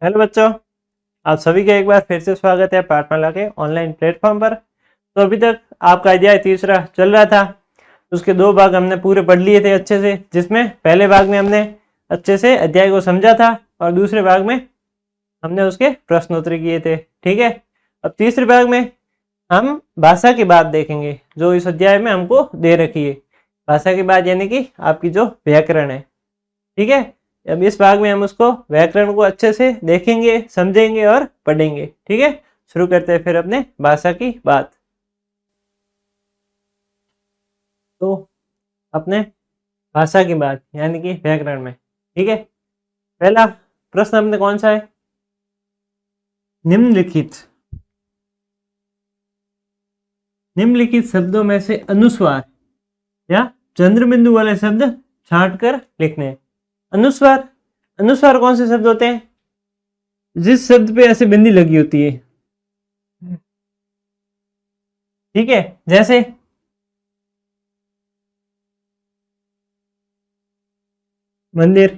Hello बच्चों, आप सभी का एक बार फिर से स्वागत है पाठमाला के ऑनलाइन प्लेटफॉर्म पर। तो अभी तक आपका अध्याय तीसरा चल रहा था। उसके दो भाग हमने पूरे पढ़ लिए थे अच्छे से, जिसमें पहले भाग में हमने अच्छे से अध्याय को समझा था और दूसरे भाग में हमने उसके प्रश्नोत्तरी किए थे। ठीक है, अब तीसरे भाग में हम भाषा की बात देखेंगे जो इस अध्याय में हमको दे रखी है। भाषा की बात यानी कि आपकी जो व्याकरण है। ठीक है, अब इस भाग में हम उसको व्याकरण को अच्छे से देखेंगे, समझेंगे और पढ़ेंगे। ठीक है, शुरू करते हैं फिर अपने भाषा की बात। तो अपने भाषा की बात यानी कि व्याकरण में, ठीक है, पहला प्रश्न अपने कौन सा है? निम्नलिखित शब्दों में से अनुस्वार या चंद्र बिंदु वाले शब्द छांट कर लिखने। अनुस्वार अनुस्वार कौन से शब्द होते हैं? जिस शब्द पे ऐसे बिंदी लगी होती है। ठीक है, जैसे मंदिर।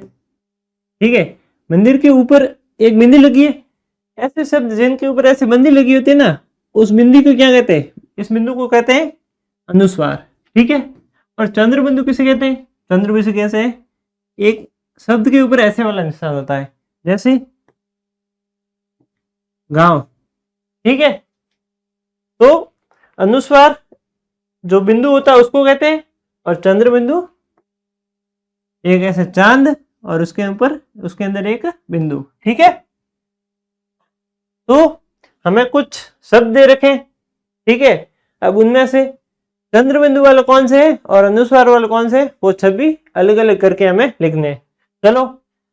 ठीक है, मंदिर के ऊपर एक बिंदी लगी है। ऐसे शब्द जिनके ऊपर ऐसे बिंदी लगी होती है ना, उस बिंदी को क्या कहते हैं? इस बिंदु को कहते हैं अनुस्वार। ठीक है, और चंद्र बिंदु किसे कहते हैं? चंद्र बिंदु कैसे है? एक शब्द के ऊपर ऐसे वाला निशान होता है, जैसे गांव। ठीक है, तो अनुस्वार जो बिंदु होता है उसको कहते हैं, और चंद्र बिंदु एक ऐसे चांद और उसके ऊपर उसके अंदर एक बिंदु। ठीक है, तो हमें कुछ शब्द दे रखे। ठीक है, अब उनमें से चंद्र बिंदु वाले कौन से हैं और अनुस्वार वाले कौन से, वो छवि अलग अलग करके हमें लिखने। चलो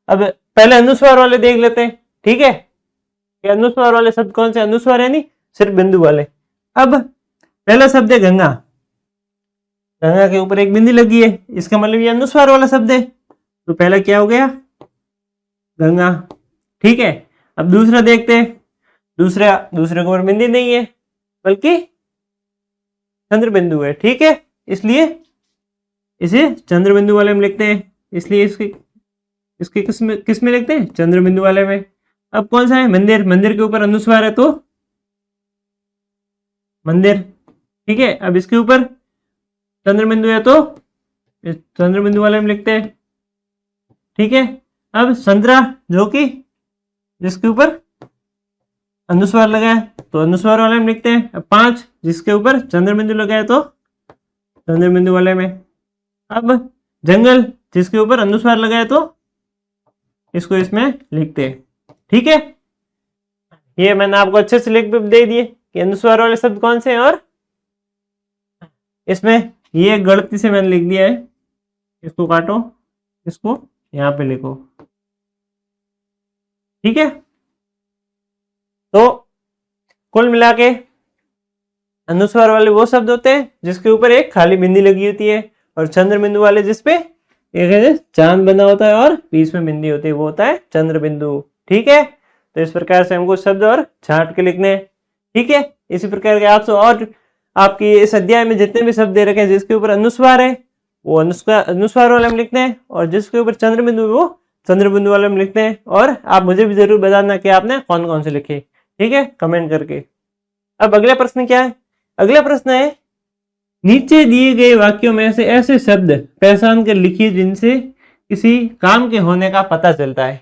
अब पहले अनुस्वार वाले देख लेते हैं। ठीक है, कि अनुस्वार वाले शब्द कौन से? अनुस्वार यानी सिर्फ बिंदु वाले। अब पहला शब्द है गंगा। गंगा के ऊपर एक बिंदी लगी है, इसका मतलब ये अनुस्वार वाला शब्द है। तो पहला क्या हो गया? गंगा। ठीक है, अब दूसरा देखते हैं। दूसरे के ऊपर बिंदी नहीं है बल्कि चंद्र बिंदु है। ठीक है, इसलिए इसे चंद्र बिंदु वाले में लिखते हैं। इसलिए इसके किस में लिखते हैं? चंद्र बिंदु वाले में। अब कौन सा है? मंदिर। मंदिर के ऊपर अनुस्वार है तो मंदिर। ठीक है, अब इसके ऊपर चंद्र बिंदु है तो इस चंद्र बिंदु वाले में लिखते हैं। ठीक है, अब संतरा, जो कि जिसके ऊपर अनुस्वार लगा है तो अनुस्वार वाले में लिखते हैं। अब 5 जिसके ऊपर चंद्र बिंदु लगा है तो चंद्र बिंदु वाले में। अब जंगल, जिसके ऊपर अनुस्वार लगा है तो इसको इसमें लिखते हैं। ठीक है, ये मैंने आपको अच्छे से लिख दे दिए कि अनुस्वार वाले शब्द कौन से हैं, और इसमें ये गलती से मैंने लिख दिया है, इसको काटो, इसको यहां पे लिखो। ठीक है, तो कुल मिला के अनुस्वार वाले वो शब्द होते हैं जिसके ऊपर एक खाली बिंदी लगी होती है, और चंद्र बिंदु वाले जिसपे एक चांद बना होता है और बीच में बिंदी होती है, वो होता है चंद्र बिंदु। ठीक है, तो इस प्रकार से हमको शब्द और छांट के लिखने हैं। ठीक है, इसी प्रकार के आपसे और आपकी इस अध्याय में जितने भी शब्द दे रखे हैं जिसके ऊपर अनुस्वार है वो अनुस्वार वाले में लिखते हैं, और जिसके ऊपर चंद्र बिंदु है वो चंद्र बिंदु वाले में लिखते हैं। और आप मुझे भी जरूर बताना कि आपने कौन कौन से लिखे। ठीक है, कमेंट करके। अब अगला प्रश्न क्या है? अगला प्रश्न है, नीचे दिए गए वाक्यों में से ऐसे शब्द पहचान कर लिखिए जिनसे किसी काम के होने का पता चलता है।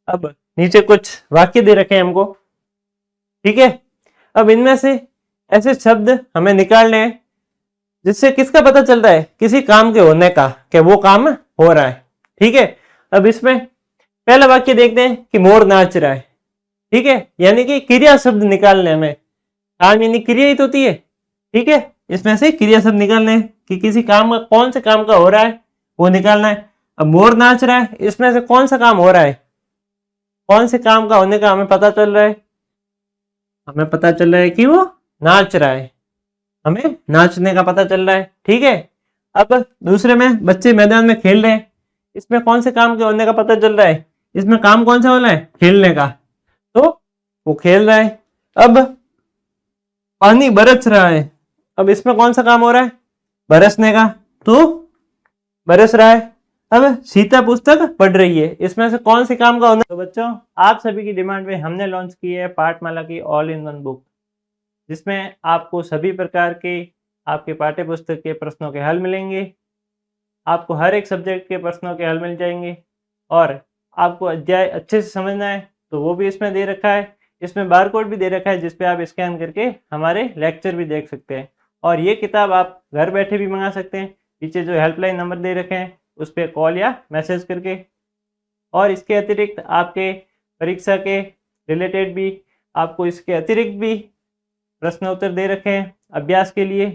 अब नीचे कुछ वाक्य दे रखे हैं हमको। ठीक है, अब इनमें से ऐसे शब्द हमें निकालने हैं जिससे किसका पता चलता है? किसी काम के होने का, कि वो काम हो रहा है। ठीक है, अब इसमें पहला वाक्य देखते हैं कि मोर नाच रहा है। ठीक है, यानी कि क्रिया शब्द निकालने में, काम यानी क्रिया ही तो होती है। ठीक है, इसमें से क्रिया शब्द निकालने हैं कि किसी काम का, कौन से काम का हो रहा है वो निकालना है। अब मोर नाच रहा है, इसमें से कौन सा काम हो रहा है? कौन से काम का होने का हमें पता चल रहा है? हमें पता चल रहा है कि वो नाच रहा है, हमें नाचने का पता चल रहा है। ठीक है, अब दूसरे में बच्चे मैदान में खेल रहे हैं, इसमें कौन से काम के होने का पता चल रहा है? इसमें काम कौन सा वाला है? खेलने का, तो वो खेल रहा है। अब पानी बरस रहा है, अब इसमें कौन सा काम हो रहा है? बरसने का, तो बरस रहा है। अब सीता पुस्तक पढ़ रही है, इसमें से कौन से काम का होना। तो बच्चों, आप सभी की डिमांड पे हमने लॉन्च की है पाठमाला की ऑल इन वन बुक, जिसमें आपको सभी प्रकार के आपके पाठ्य पुस्तक के प्रश्नों के हल मिलेंगे। आपको हर एक सब्जेक्ट के प्रश्नों के हल मिल जाएंगे, और आपको अध्याय अच्छे से समझना है तो वो भी इसमें दे रखा है। इसमें बारकोड भी दे रखा है जिस पे आप स्कैन करके हमारे लेक्चर भी देख सकते हैं। और ये किताब आप घर बैठे भी मंगा सकते हैं, पीछे जो हेल्पलाइन नंबर दे रखे हैं उस पर कॉल या मैसेज करके। और इसके अतिरिक्त आपके परीक्षा के रिलेटेड भी आपको इसके अतिरिक्त भी प्रश्न उत्तर दे रखे हैं अभ्यास के लिए।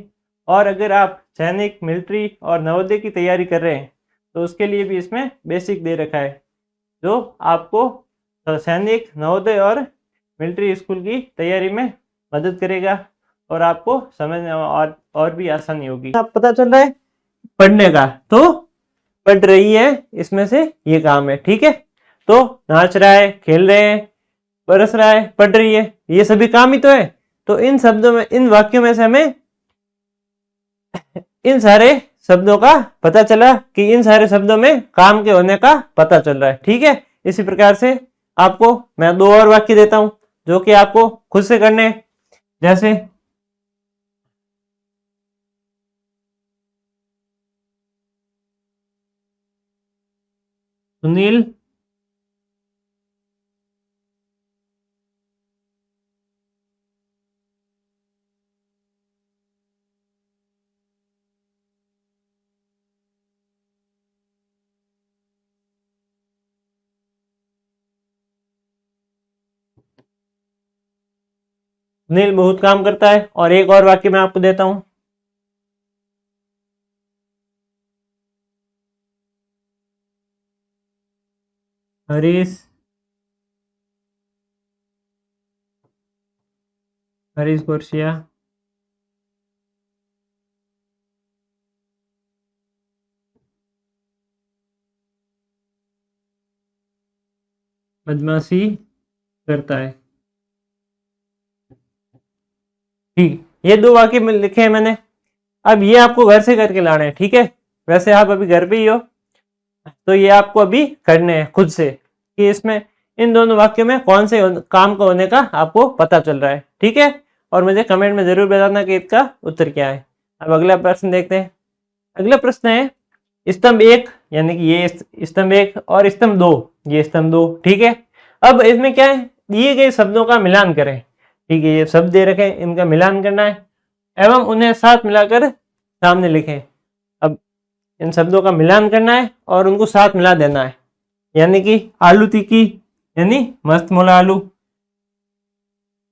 और अगर आप सैनिक, मिलिट्री और नवोदय की तैयारी कर रहे हैं तो उसके लिए भी इसमें बेसिक दे रखा है, जो आपको सैनिक, नवोदय और मिलिट्री स्कूल की तैयारी में मदद करेगा और आपको समझने में और भी आसानी होगी। आप पता चल रहा है पढ़ने का, तो पढ़ रही है, इसमें से ये काम है। ठीक है, तो नाच रहा है, खेल रहे हैं, बरस रहा है, पढ़ रही है, ये सभी काम ही तो है। तो इन शब्दों में, इन वाक्यों में से हमें इन सारे शब्दों का पता चला कि इन सारे शब्दों में काम के होने का पता चल रहा है। ठीक है, इसी प्रकार से आपको मैं 2 और वाक्य देता हूं जो कि आपको खुद से करने हैं। जैसे सुनील सुनील बहुत काम करता है। और एक और वाक्य मैं आपको देता हूं, हरीश गोरसिया बदमाशी करता है। ठीक, ये 2 वाक्य में लिखे हैं मैंने। अब ये आपको घर से करके लाने हैं। ठीक है, वैसे आप अभी घर पे ही हो तो ये आपको अभी करने हैं खुद से कि इसमें इन दोनों वाक्यों में कौन से काम का होने का आपको पता चल रहा है। ठीक है, और मुझे कमेंट में जरूर बताना कि इसका उत्तर क्या है। अब अगला प्रश्न देखते हैं। अगला प्रश्न है स्तंभ 1, यानी कि ये स्तंभ 1 और स्तंभ 2, ये स्तंभ 2। ठीक है, अब इसमें क्या है, दिए गए शब्दों का मिलान करें। ठीक है, ये शब्द दे रखे हैं, इनका मिलान करना है एवं उन्हें साथ मिलाकर सामने लिखें। अब इन शब्दों का मिलान करना है और उनको साथ मिला देना है, यानी कि आलू तीखी यानी मस्त मोला आलू।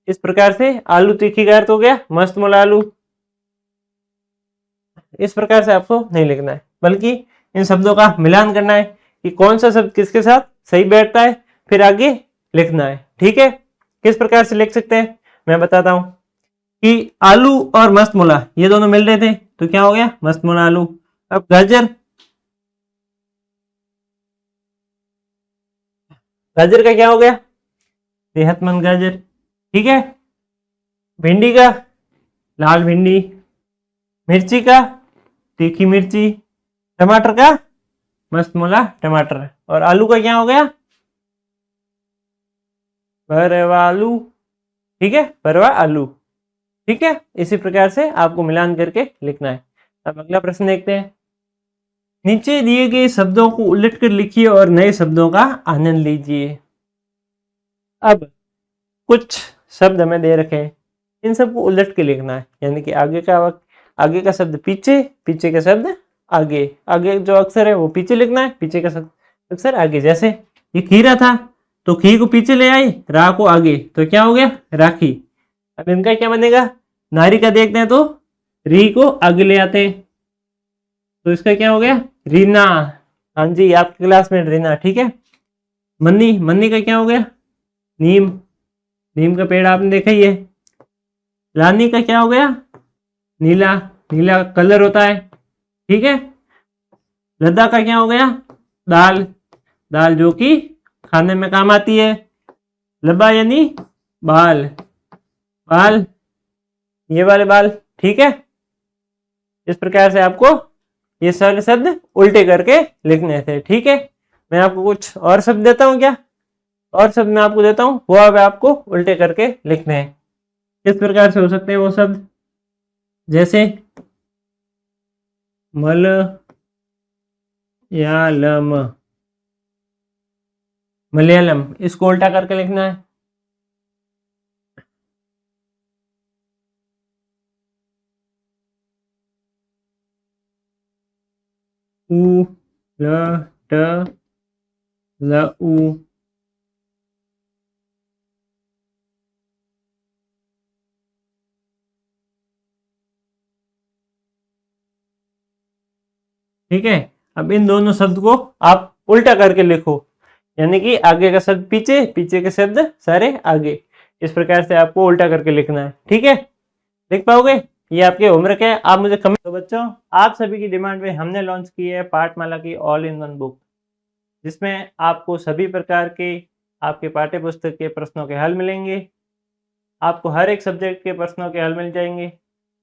इस प्रकार से आलू तीखी का अर्थ हो गया मस्त मोला आलू। इस प्रकार से आपको नहीं लिखना है, बल्कि इन शब्दों का मिलान करना है कि कौन सा शब्द किसके साथ सही बैठता है, फिर आगे लिखना है। ठीक है, किस प्रकार से लिख सकते हैं मैं बताता हूं कि आलू और मस्त मूला ये दोनों मिल रहे थे तो क्या हो गया, मस्त मूला आलू। अब गाजर, गाजर का क्या हो गया, सेहतमंद गाजर। ठीक है, भिंडी का लाल भिंडी, मिर्ची का तीखी मिर्ची, टमाटर का मस्त मूला टमाटर, और आलू का क्या हो गया, परवा आलू। ठीक है, परवा आलू। ठीक है, इसी प्रकार से आपको मिलान करके लिखना है। अब अगला प्रश्न देखते हैं। नीचे दिए गए शब्दों को उलट कर लिखिए और नए शब्दों का आनंद लीजिए। अब कुछ शब्द हमें दे रखे हैं, इन सबको उलट के लिखना है, यानी कि आगे का शब्द पीछे, पीछे का शब्द आगे, आगे जो अक्षर है वो पीछे लिखना है, पीछे का अक्षर आगे। जैसे ये खीरा था तो खी को पीछे ले आई, रा को आगे, तो क्या हो गया राखी। अब इनका क्या बनेगा, नारी का देखते हैं तो री को आगे ले आते हैं तो इसका क्या हो गया रीना। हाँ जी, आपकी क्लासमेट रीना। ठीक है, मन्नी, मन्नी का क्या हो गया नीम, नीम का पेड़ आपने देखा ही है। लानी का क्या हो गया नीला, नीला कलर होता है। ठीक है, लद्दा का क्या हो गया दाल, दाल जो कि खाने में काम आती है। लब्बा यानी बाल, बाल ये वाले बाल। ठीक है, इस प्रकार से आपको ये सारे शब्द उल्टे करके लिखने थे। ठीक है, मैं आपको कुछ और शब्द देता हूँ, क्या और शब्द मैं आपको देता हूँ, वो अब आपको उल्टे करके लिखने हैं। किस प्रकार से हो सकते हैं वो शब्द, जैसे मलयालम, मलयालम इसको उल्टा करके लिखना है। उ ल ट ल उ, ठीक है। अब इन दोनों शब्द को आप उल्टा करके लिखो, यानी कि आगे का शब्द पीछे, पीछे के शब्द सारे आगे। इस प्रकार से आपको उल्टा करके लिखना है। ठीक है, लिख पाओगे? ये आपके होमवर्क है, आप मुझे कमेंट। तो बच्चों, आप सभी की डिमांड पे हमने लॉन्च की है पाठमाला की ऑल इन वन बुक, जिसमें आपको सभी प्रकार के आपके पाठ्य पुस्तक के प्रश्नों के हल मिलेंगे। आपको हर एक सब्जेक्ट के प्रश्नों के हल मिल जाएंगे,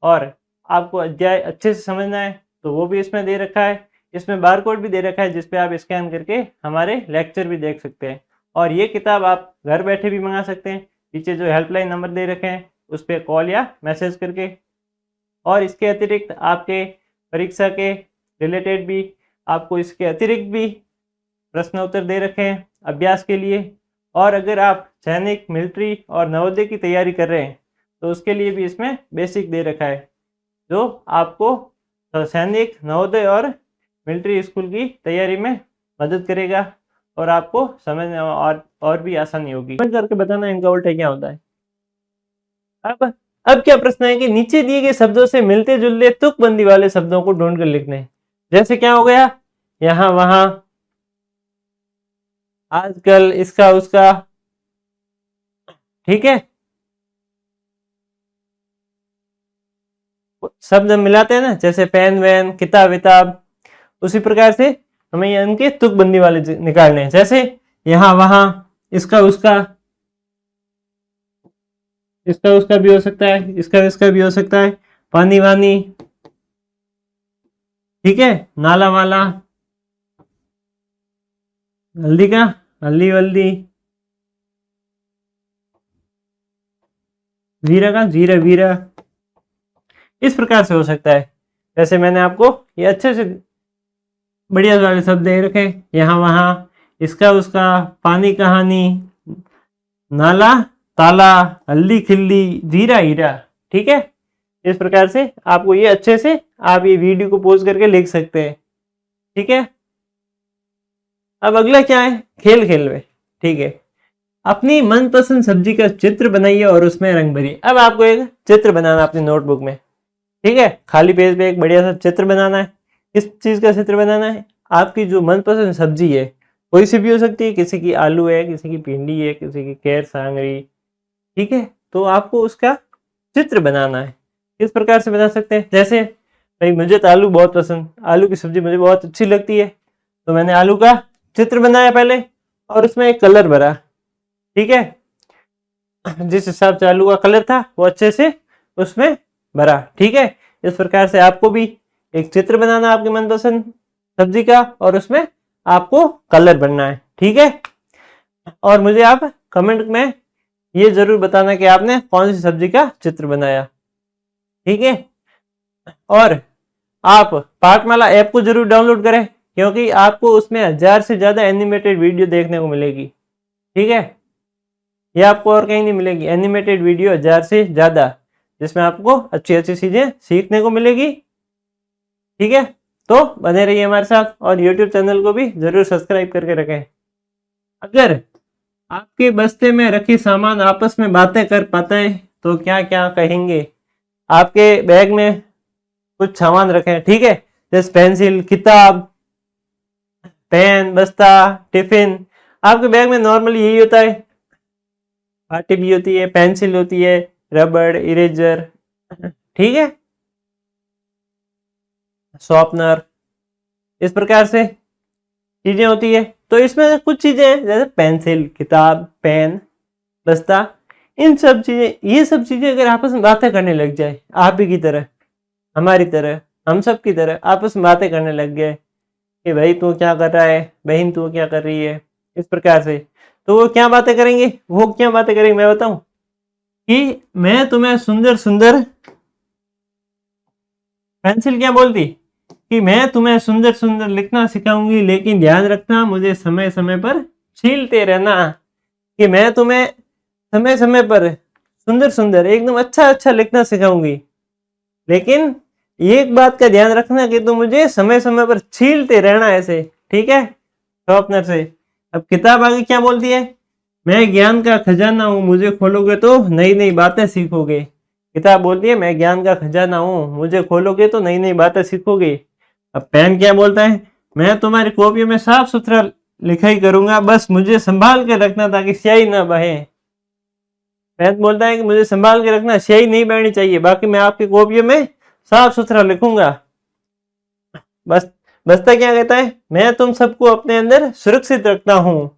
और आपको अध्याय अच्छे से समझना है तो वो भी इसमें दे रखा है। इसमें बारकोड भी दे रखा है, जिसपे आप स्कैन करके हमारे लेक्चर भी देख सकते हैं। और ये किताब आप घर बैठे भी मंगा सकते हैं, पीछे जो हेल्पलाइन नंबर दे रखे हैं उस पर कॉल या मैसेज करके। और इसके अतिरिक्त आपके परीक्षा के रिलेटेड भी आपको इसके अतिरिक्त भी प्रश्न उत्तर दे रखे हैं अभ्यास के लिए। और अगर आप सैनिक, मिलिट्री और नवोदय की तैयारी कर रहे हैं तो उसके लिए भी इसमें बेसिक दे रखा है, जो आपको सैनिक, नवोदय और मिलिट्री स्कूल की तैयारी में मदद करेगा और आपको समझने और भी आसानी होगी। समझ करके बताना इनका उल्टा क्या होता है। अब क्या प्रश्न है कि नीचे दिए गए शब्दों से मिलते जुलते तुकबंदी वाले शब्दों को ढूंढ कर लिखने हैं। जैसे क्या हो गया, यहाँ, वहां, आजकल, इसका, उसका। ठीक है, शब्द हम मिलाते हैं ना, जैसे पेन, वैन, किताब, विताब। उसी प्रकार से हमें ये इनके तुकबंदी वाले निकालने हैं। जैसे यहाँ, वहां, इसका, उसका। इसका उसका भी हो सकता है, इसका इसका भी हो सकता है। पानी वानी, ठीक है, नाला वाला, हल्दी का, हल्दी वल्दी, वीरा का, जीरा वीरा। इस प्रकार से हो सकता है। जैसे मैंने आपको ये अच्छे से बढ़िया वाले शब्द दे रखे, यहाँ, वहां, इसका, उसका, पानी, कहानी, नाला, ताला, हल्दी, खिल्ली, जीरा, हीरा। ठीक है, इस प्रकार से आपको ये अच्छे से आप ये वीडियो को पॉज करके लिख सकते हैं। ठीक है, अब अगला क्या है, खेल खेल में। ठीक है, अपनी मनपसंद सब्जी का चित्र बनाइए और उसमें रंग भरिए। अब आपको एक चित्र बनाना अपनी नोटबुक में। ठीक है, खाली पेज पे एक बढ़िया सा चित्र बनाना है। किस चीज का चित्र बनाना है, आपकी जो मनपसंद सब्जी है, कोई सी भी हो सकती है, किसी की आलू है, किसी की भिंडी है, किसी की कैर सांगरी। ठीक है, तो आपको उसका चित्र बनाना है। किस प्रकार से बना सकते हैं, जैसे भाई मुझे तो आलू बहुत पसंद, आलू की सब्जी मुझे बहुत अच्छी लगती है, तो मैंने आलू का चित्र बनाया पहले और उसमें एक कलर भरा। ठीक है, जिस हिसाब से आलू का कलर था वो अच्छे से उसमें भरा। ठीक है, इस प्रकार से आपको भी एक चित्र बनाना आपके मनपसंद सब्जी का और उसमें आपको कलर भरना है। ठीक है, और मुझे आप कमेंट में ये जरूर बताना कि आपने कौन सी सब्जी का चित्र बनाया। ठीक है, और आप पाठमाला ऐप को जरूर डाउनलोड करें, क्योंकि आपको उसमें 1000 से ज्यादा एनिमेटेड वीडियो देखने को मिलेगी। ठीक है, ये आपको और कहीं नहीं मिलेगी, एनिमेटेड वीडियो 1000 से ज्यादा, जिसमें आपको अच्छी अच्छी चीजें सीखने को मिलेगी। ठीक है, तो बने रहिए हमारे साथ और YouTube चैनल को भी जरूर सब्सक्राइब करके रखें। अगर आपके बस्ते में रखे सामान आपस में बातें कर पाते हैं तो क्या क्या कहेंगे। आपके बैग में कुछ सामान रखे, ठीक है, जैसे पेंसिल, किताब, पेन, बस्ता, टिफिन। आपके बैग में नॉर्मली यही होता है, पाटी भी होती है, पेंसिल होती है, रबड़, इरेजर, ठीक है, शॉर्पनर, इस प्रकार से चीजें होती है। तो इसमें कुछ चीजें हैं जैसे पेंसिल, किताब, पेन, बस्ता, इन सब चीजें, ये सब चीजें अगर आपस में बातें करने लग जाए, आप ही की तरह, हमारी तरह, हम सब की तरह आपस में बातें करने लग गए कि भाई तू क्या कर रहा है, बहन तू क्या कर रही है, इस प्रकार से। तो वो क्या बातें करेंगे, वो क्या बातें करेंगे मैं बताऊं कि मैं तुम्हें सुंदर सुंदर, पेंसिल क्या बोलती कि मैं तुम्हें सुंदर सुंदर लिखना सिखाऊंगी, लेकिन ध्यान रखना मुझे समय समय पर छीलते रहना। कि मैं तुम्हें समय समय पर सुंदर सुंदर एकदम अच्छा अच्छा लिखना सिखाऊंगी, लेकिन एक बात का ध्यान रखना कि तुम मुझे समय समय पर छीलते रहना ऐसे, ठीक है, शॉर्पनर से। अब किताब आगे क्या बोलती है, मैं ज्ञान का खजाना हूं, मुझे खोलोगे तो नई नई बातें सीखोगे। किताब बोलती है मैं ज्ञान का खजाना हूं, मुझे खोलोगे तो नई नई बातें सीखोगे। अब पेन क्या बोलता है, मैं तुम्हारी कॉपियों में साफ सुथरा लिखाई करूंगा, बस मुझे संभाल के रखना ताकि स्याही ना बहे। पेन बोलता है कि मुझे संभाल के रखना, स्याही नहीं बहनी चाहिए, बाकी मैं आपकी कॉपियों में साफ सुथरा लिखूंगा। बस बस्ता क्या कहता है, मैं तुम सबको अपने अंदर सुरक्षित रखता हूँ,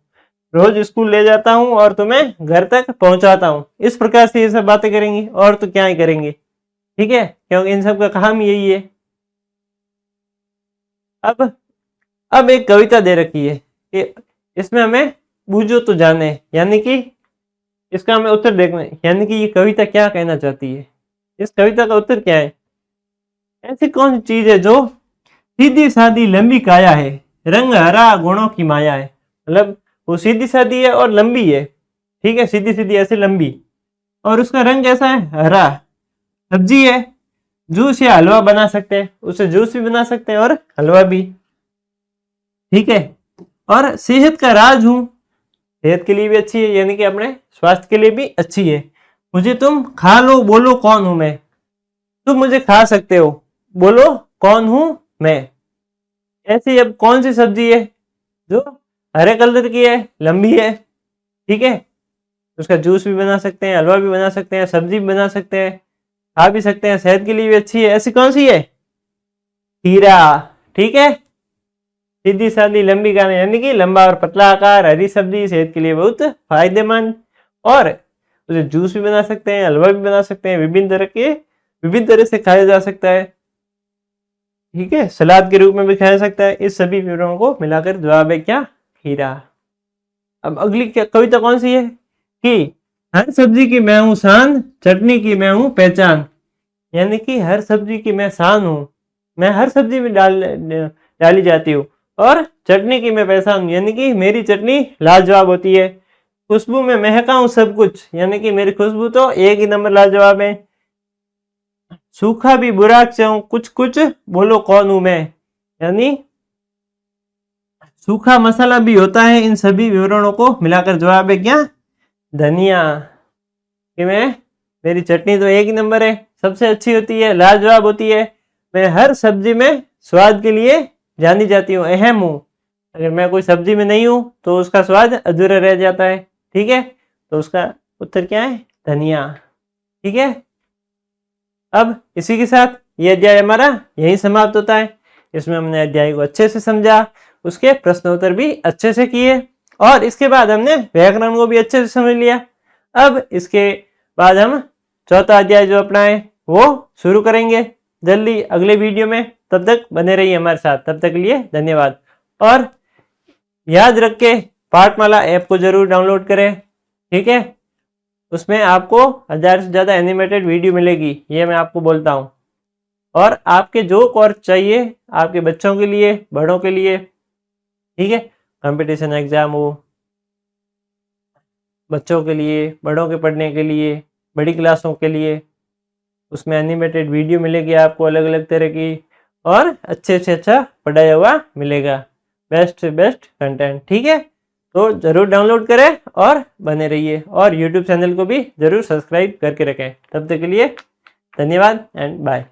रोज स्कूल ले जाता हूँ और तुम्हें घर तक पहुंचाता हूँ। इस प्रकार से ये सब बातें करेंगी, और तो क्या ही करेंगे, ठीक है, क्योंकि इन सब का काम यही है। अब एक कविता दे रखी है कि इसमें हमें बूझो तो जाने, यानी कि इसका हमें उत्तर देखना है, यानी कि ये कविता क्या कहना चाहती है। इस कविता का उत्तर क्या है, ऐसी कौन सी चीज है जो सीधी सादी लंबी काया है, रंग हरा गुणों की माया है। मतलब वो सीधी सादी है और लंबी है, ठीक है, सीधी सीधी ऐसे लंबी, और उसका रंग कैसा है, हरा। सब्जी है, जूस या हलवा बना सकते हैं, उससे जूस भी बना सकते हैं और हलवा भी, ठीक है। और सेहत का राज हूं, सेहत के लिए भी अच्छी है, यानी कि अपने स्वास्थ्य के लिए भी अच्छी है। मुझे तुम खा लो, बोलो कौन हूं मैं, तुम मुझे खा सकते हो, बोलो कौन हूं मैं। ऐसी अब कौन सी सब्जी है जो हरे कलर की है, लंबी है, ठीक है, उसका जूस भी बना सकते हैं, हलवा भी बना सकते हैं, सब्जी भी बना सकते हैं, खा भी सकते हैं, सेहत के लिए भी अच्छी है। ऐसी कौन सी है, खीरा, ठीक है, सीधी सादी लंबी गाने, यानी कि लंबा और पतला आकार, हरी सब्जी, सेहत के लिए बहुत फायदेमंद, और उसे जूस भी बना सकते हैं, हलवा भी बना सकते हैं, विभिन्न तरह से खाया जा सकता है, ठीक है, सलाद के रूप में भी खाया जा सकता है। इस सभी विवरणों को मिलाकर जवाब है क्या, खीरा। अब अगली कविता कौन सी है कि हर सब्जी की मैं हूं शान, चटनी की मैं हूं पहचान। यानी कि हर सब्जी की मैं शान हूं, मैं हर सब्जी में डाली जाती हूँ, और चटनी की मैं पहचान हूं, यानी कि मेरी चटनी लाजवाब होती है। खुशबू में महका हूं सब कुछ, यानी कि मेरी खुशबू तो एक ही नंबर लाजवाब है। सूखा भी बुरा चाहूं कुछ कुछ, बोलो कौन हूं मैं, यानी सूखा मसाला भी होता है। इन सभी विवरणों को मिलाकर जवाब है क्या, धनिया। कि मैं, मेरी चटनी तो एक ही नंबर है, सबसे अच्छी होती है, लाजवाब होती है, मैं हर सब्जी में स्वाद के लिए जानी जाती हूँ, अहम हूँ। अगर मैं कोई सब्जी में नहीं हूँ तो उसका स्वाद अधूरा रह जाता है, ठीक है, तो उसका उत्तर क्या है, धनिया, ठीक है। अब इसी के साथ ये अध्याय हमारा यही समाप्त होता है। इसमें हमने अध्याय को अच्छे से समझा, उसके प्रश्नोत्तर भी अच्छे से किए, और इसके बाद हमने व्याकरण को भी अच्छे से समझ लिया। अब इसके बाद हम चौथा अध्याय जो अपना है वो शुरू करेंगे जल्दी अगले वीडियो में। तब तक बने रहिए हमारे साथ, तब तक के लिए धन्यवाद। और याद रख के पाठमाला ऐप को जरूर डाउनलोड करें, ठीक है, उसमें आपको 1000 से ज़्यादा एनिमेटेड वीडियो मिलेगी, ये मैं आपको बोलता हूँ। और आपके जो कोर्स चाहिए आपके बच्चों के लिए, बड़ों के लिए, ठीक है, कंपटीशन एग्जाम हो, बच्चों के लिए, बड़ों के पढ़ने के लिए, बड़ी क्लासों के लिए, उसमें एनिमेटेड वीडियो मिलेगी आपको अलग अलग तरह की, और अच्छे से अच्छा पढ़ाया हुआ मिलेगा, बेस्ट से बेस्ट कंटेंट, ठीक है। तो ज़रूर डाउनलोड करें और बने रहिए, और यूट्यूब चैनल को भी ज़रूर सब्सक्राइब करके रखें। तब तक के लिए धन्यवाद एंड बाय।